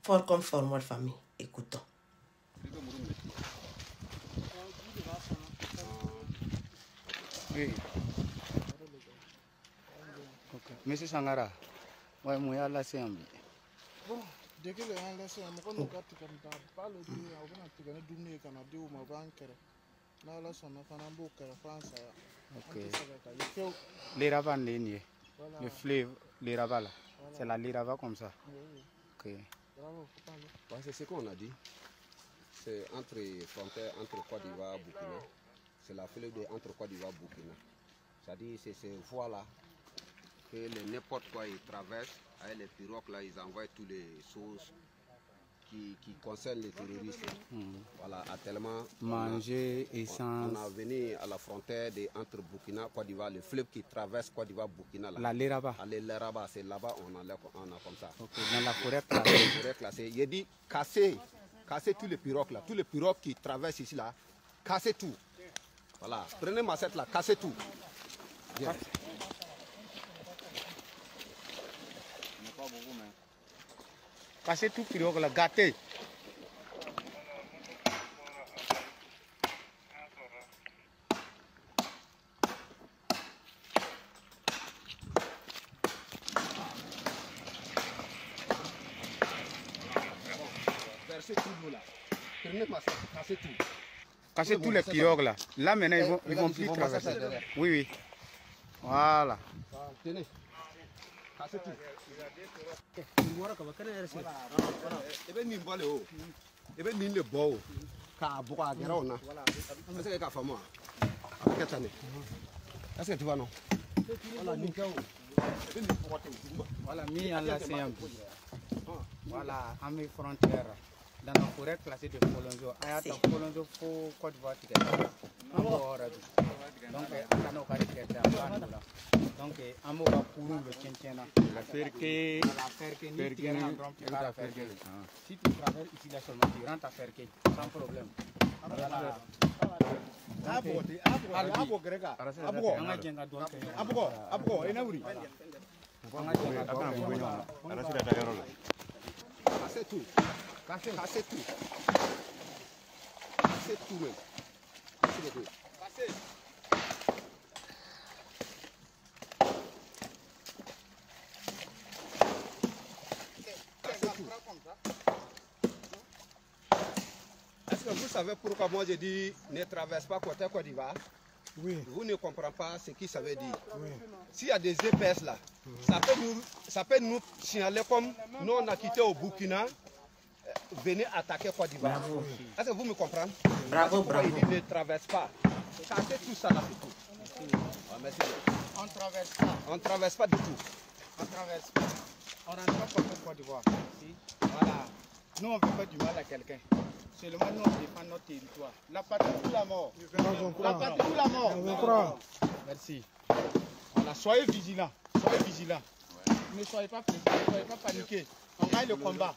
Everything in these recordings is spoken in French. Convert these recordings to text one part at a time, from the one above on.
Fort comme formol famille. Écoutons. Oui. Ok. Monsieur Sangara, ouais, moi, il y a la CMB. Bon, dès que les gens laissent un peu de cartes comme ça, pas le dire, on va te gagner du nez, qu'on a dit, ou ma banque. Là, là, son enfant a beaucoup de France. Ok. Les ravans, le fleuve, les ravals, c'est la lirava comme ça. Ok. Bravo, faut parler. Ouais, c'est ce qu'on a dit. C'est entre frontières entre Côte d'Ivoire et Burkina. C'est la fleuve entre Côte d'Ivoire et Burkina. C'est-à-dire c'est ces voies-là que n'importe quoi ils traversent. Avec les pirogues là, ils envoient toutes les choses qui concernent les terroristes. Voilà, à tellement manger, essence. On a venu à la frontière entre Burkina et Côte d'Ivoire, le fleuve qui traverse Côte d'Ivoire Burkina. Là. La Léraba. Léraba, c'est là-bas on a comme ça. Okay. Dans la forêt classée. La forêt classée. Il dit casser tous les pirogues là, tous les pirogues qui traversent ici là, casser tout. Voilà, prenez ma cette là, cassez tout. Bien. Cassez tout pirogue là, gâté. Versez tout l'eau là. Prenez ma cette, cassez tout. Cassez tous les pirogues là. Là maintenant ils vont plus traverser. Oui, oui. Voilà. Tenez. Cassez tout. Ebe ni mbole o. Ebe ni le bo. Ka buka gera ona. Est-ce que ka famo? Avec tane. Est-ce que tu vois non? Voilà ni ka o. Ebe ni porte o. Voilà, mis en la CMB. Voilà, à mes frontières. Dans la forêt classée de Polonzo, Ayata Polonzo pour Côte d'Ivoire. Donc, on a donc, on va pour le Tchétchéna. La Ferke, si tu traverses ici là seulement, tu rentres à Ferke, sans problème. Cassez tout. Cassez tout. Cassez tout même. Cassez les deux. Cassez. Est-ce que vous savez pourquoi moi j'ai dit ne traverse pas côté Côte d'Ivoire? Oui. Vous ne comprenez pas ce que ça veut dire. Oui. S'il y a des épaisses là, ça peut nous signaler comme nous on a quitté au Burkina, venez attaquer Côte d'Ivoire. Est-ce que vous me comprenez? Bravo, bravo. Il dit ne traverse pas. Cassez tout ça là, c'est tout. Ah, merci. On traverse pas. On ne traverse pas du tout. On traverse pas. On rentre pas pour Côte d'Ivoire. Voilà. Nous, on ne fait pas du mal à quelqu'un. Seulement, nous, on défend notre territoire. La patrie ou la mort? La patrie ou la mort? Merci. Voilà. Soyez vigilants. Soyez vigilants. Ne soyez pas pressés. Ne soyez pas paniqués. On gagne le combat.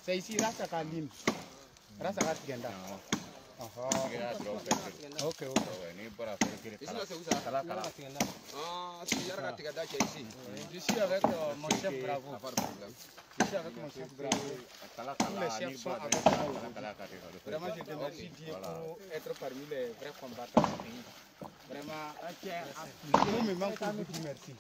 C'est ici, Rasaka Lim. Rasaka Tigenda. Ok. Ici là c'est où ça? Ah, c'est Yaraka Tigada qui est ici. Je suis avec mon chef Bravo. Pas de problème. Je suis avec mon chef Bravo. Tous les chefs sont avec moi. Vraiment, je te remercie Dieu pour être parmi les vrais combattants du pays. Vraiment, nous me manque beaucoup, merci.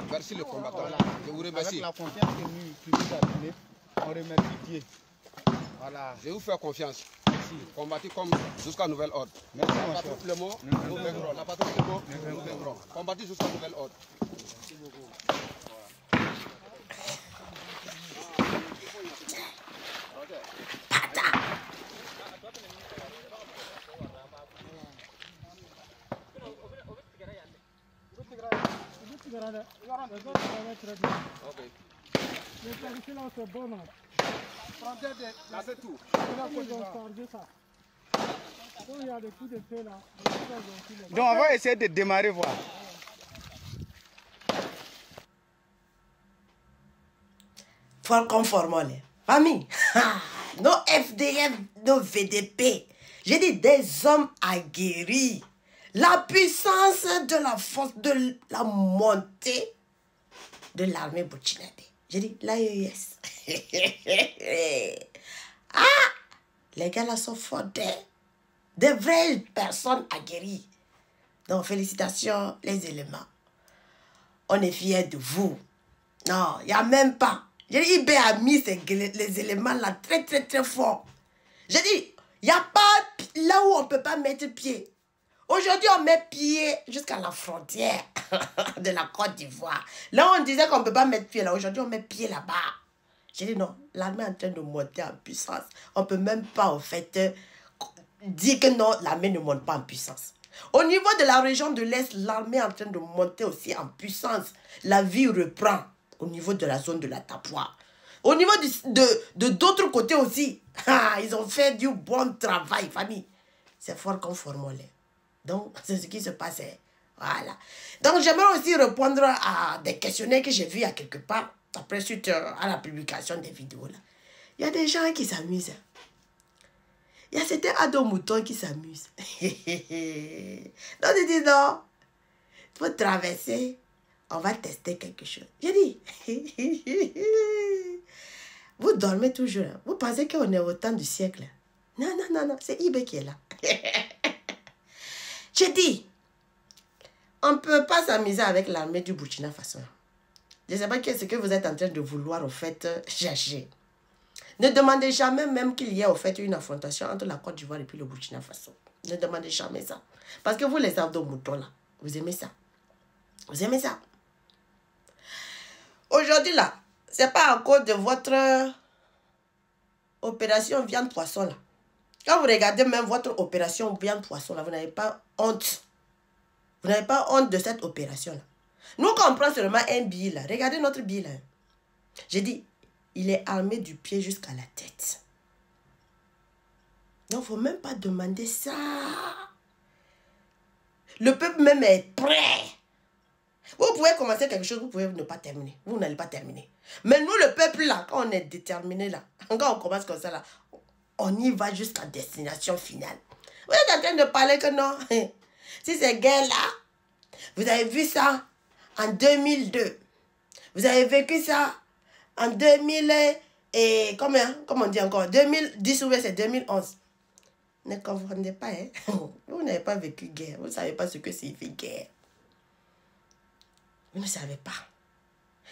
Merci le combattant. Je vous remercie. Avec la confiance que nous a donnée, on remercie Dieu. Voilà. Je vous fais confiance. Combattez comme jusqu'à nouvel ordre. Merci, la patrouille le mot, nous vaincrons. La patrouille le mot, nous vaincrons. Combattez jusqu'à nouvel ordre. Merci beaucoup. Cassez tout. Donc on va essayer de démarrer voir. Fort comme formol. Famille. Nos FDF, nos VDP. J'ai dit des hommes aguerris. La puissance de la force de la montée de l'armée burkinabé. J'ai dit, l'AES. Ah, les gars là sont forts, des vraies personnes aguerries. Donc, félicitations, les éléments. On est fiers de vous. Non, il n'y a même pas. J'ai dit, IB a mis les éléments là très, très, très forts. J'ai dit, il n'y a pas là où on ne peut pas mettre pied. Aujourd'hui, on met pied jusqu'à la frontière de la Côte d'Ivoire. Là, on disait qu'on ne peut pas mettre pied là. Aujourd'hui, on met pied là-bas. J'ai dit non, l'armée est en train de monter en puissance. On ne peut même pas, en fait, dire que non, l'armée ne monte pas en puissance. Au niveau de la région de l'Est, l'armée est en train de monter aussi en puissance. La vie reprend au niveau de la zone de la Tapua. Au niveau de d'autres côtés aussi, ils ont fait du bon travail, famille. C'est fort conforme. Donc, c'est ce qui se passait. Voilà. Donc, j'aimerais aussi répondre à des questionnaires que j'ai vus à quelque part, après suite à la publication des vidéos. Là. Il y a des gens qui s'amusent. Il y a certains ados moutons qui s'amusent. Donc, ils disent non, il faut traverser, on va tester quelque chose. J'ai dit, vous dormez toujours. Hein. Vous pensez qu'on est au temps du siècle. Non, non, non, non, c'est Ibé qui est là. J'ai dit, on ne peut pas s'amuser avec l'armée du Burkina Faso. Je ne sais pas ce que vous êtes en train de vouloir, au fait, chercher. Ne demandez jamais même qu'il y ait, au fait, une affrontation entre la Côte d'Ivoire et puis le Burkina Faso. Ne demandez jamais ça. Parce que vous, les abdos-moutons, là, vous aimez ça. Vous aimez ça. Aujourd'hui, là, ce n'est pas à cause de votre opération viande-poisson, là. Quand vous regardez même votre opération viande-poisson, là, vous n'avez pas honte. Vous n'avez pas honte de cette opération-là. Nous, quand on prend seulement un billet, là, regardez notre billet, là. J'ai dit, il est armé du pied jusqu'à la tête. Donc, il ne faut même pas demander ça. Le peuple même est prêt. Vous pouvez commencer quelque chose, vous pouvez ne pas terminer. Vous n'allez pas terminer. Mais nous, le peuple, là, quand on est déterminé, là, quand on commence comme ça, là, on y va jusqu'à destination finale. Vous êtes en train de parler que non. Si ces guerres-là, vous avez vu ça en 2002. Vous avez vécu ça en 2000 et combien? Comment on dit encore? 2010 ou c'est 2011. Ne confondez pas, hein? Vous n'avez pas vécu guerre. Vous ne savez pas ce que signifie guerre. Vous ne savez pas.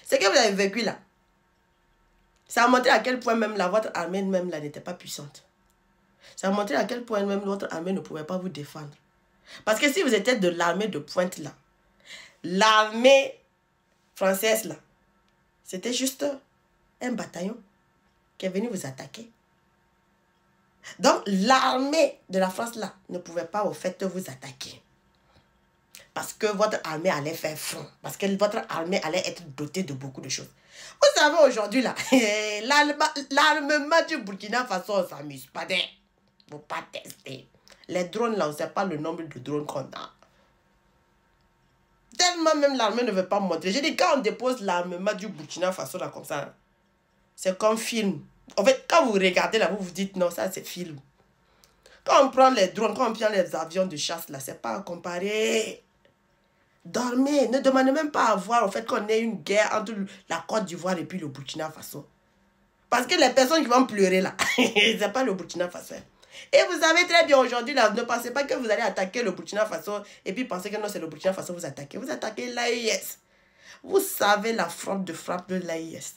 Ce que vous avez vécu là, ça a montré à quel point même votre armée même là n'était pas puissante. Ça a montré à quel point même votre armée ne pouvait pas vous défendre. Parce que si vous étiez de l'armée de pointe là, l'armée française là, c'était juste un bataillon qui est venu vous attaquer. Donc l'armée de la France là ne pouvait pas au fait vous attaquer. Parce que votre armée allait faire front. Parce que votre armée allait être dotée de beaucoup de choses. Vous savez aujourd'hui là, l'armement du Burkina Faso, on ne s'amuse pas. Il ne faut pas tester. Les drones là, on ne sait pas le nombre de drones qu'on a. Tellement même l'armée ne veut pas montrer. J'ai dit, quand on dépose l'armement du Burkina Faso là comme ça, c'est comme film. En fait, quand vous regardez là, vous vous dites non, ça c'est film. Quand on prend les drones, quand on prend les avions de chasse là, c'est pas à comparer. Dormez, ne demandez même pas à voir en fait qu'on ait une guerre entre la Côte d'Ivoire et puis le Burkina Faso. Parce que les personnes qui vont pleurer là, c'est pas le Burkina Faso. Et vous savez très bien aujourd'hui là, ne pensez pas que vous allez attaquer le Burkina Faso et puis pensez que non, c'est le Burkina Faso que vous attaquez. Vous attaquez l'AIS. Vous savez la frappe de l'AIS.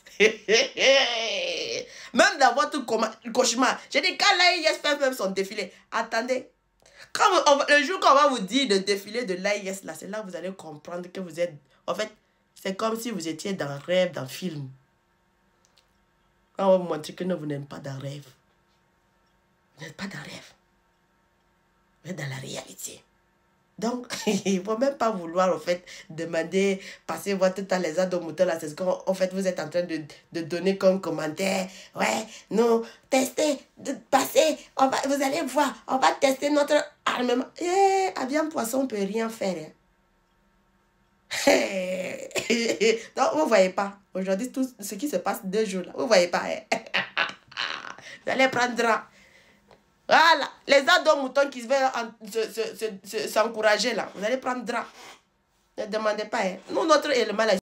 Même dans votre cauchemar. J'ai dit, quand l'AIS fait même son défilé, attendez. Le jour qu'on va vous dire de défiler de l'AIS, là, c'est là que vous allez comprendre que vous êtes... En fait, c'est comme si vous étiez dans un rêve, dans un film. On va vous montrer que non, vous n'êtes pas dans un rêve. Vous n'êtes pas dans un rêve. Vous êtes dans la réalité. Donc, il ne faut même pas vouloir, en fait, demander, passer votre temps, les ados-moutons, là, c'est ce qu'en fait, vous êtes en train de donner comme commentaire. Ouais, nous, tester, passer, vous allez voir, on va tester notre armement. Avion poisson, on ne peut rien faire. Hein. Donc, vous ne voyez pas. Aujourd'hui, tout ce qui se passe 2 jours, là, vous ne voyez pas. Hein. Vous allez prendre... Voilà, les ados-moutons qui veulent s'encourager là, vous allez prendre drap. Ne demandez pas, hein. Nous, notre élément là,